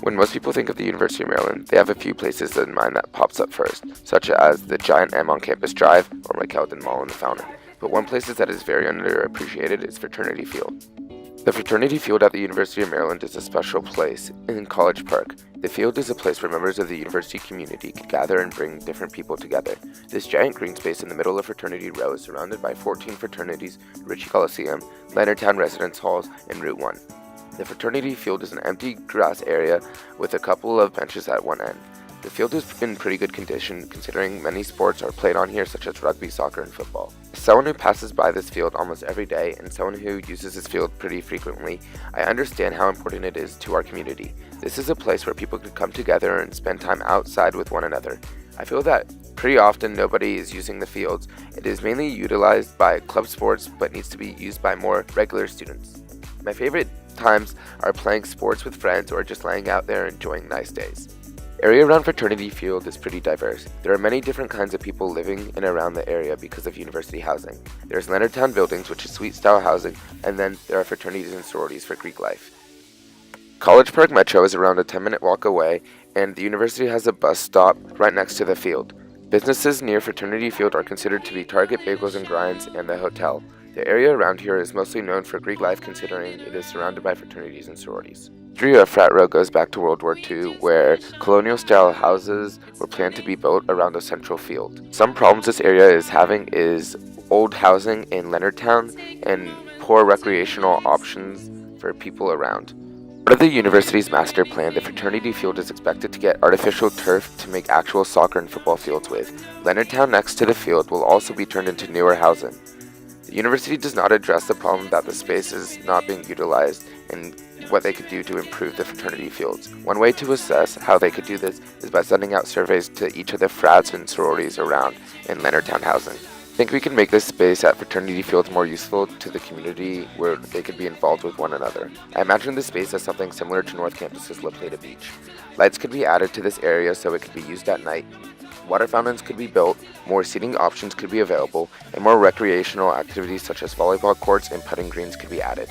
When most people think of the University of Maryland, they have a few places in mind that pops up first, such as the giant M on Campus Drive or McKeldin Mall and the Fountain. But one place that is very underappreciated is Fraternity Field. The Fraternity Field at the University of Maryland is a special place in College Park. The field is a place where members of the university community could gather and bring different people together. This giant green space in the middle of Fraternity Row is surrounded by 14 fraternities, Ritchie Coliseum, Leonardtown Residence Halls, and Route 1. The Fraternity Field is an empty grass area with a couple of benches at one end. The field is in pretty good condition considering many sports are played on here such as rugby, soccer, and football. As someone who passes by this field almost every day and someone who uses this field pretty frequently, I understand how important it is to our community. This is a place where people could come together and spend time outside with one another. I feel that pretty often nobody is using the fields. It is mainly utilized by club sports but needs to be used by more regular students. My favorite times are playing sports with friends or just laying out there enjoying nice days. Area around Fraternity Field is pretty diverse. There are many different kinds of people living in around the area because of university housing. There's Leonardtown Buildings, which is suite style housing, and then there are fraternities and sororities for Greek life. College Park Metro is around a 10-minute walk away, and the university has a bus stop right next to the field. Businesses near Fraternity Field are considered to be Target, Bagels and Grinds, and the hotel. The area around here is mostly known for Greek life considering it is surrounded by fraternities and sororities. The history of Frat Row goes back to World War II, where colonial-style houses were planned to be built around a central field. Some problems this area is having is old housing in Leonardtown and poor recreational options for people around. Part of the university's master plan, the Fraternity Field is expected to get artificial turf to make actual soccer and football fields with. Leonardtown next to the field will also be turned into newer housing. The university does not address the problem that the space is not being utilized and what they could do to improve the fraternity fields. One way to assess how they could do this is by sending out surveys to each of the frats and sororities around in Leonardtown housing. I think we can make this space at Fraternity Fields more useful to the community where they could be involved with one another. I imagine this space as something similar to North Campus's La Plata Beach. Lights could be added to this area so it could be used at night. Water fountains could be built, more seating options could be available, and more recreational activities such as volleyball courts and putting greens could be added.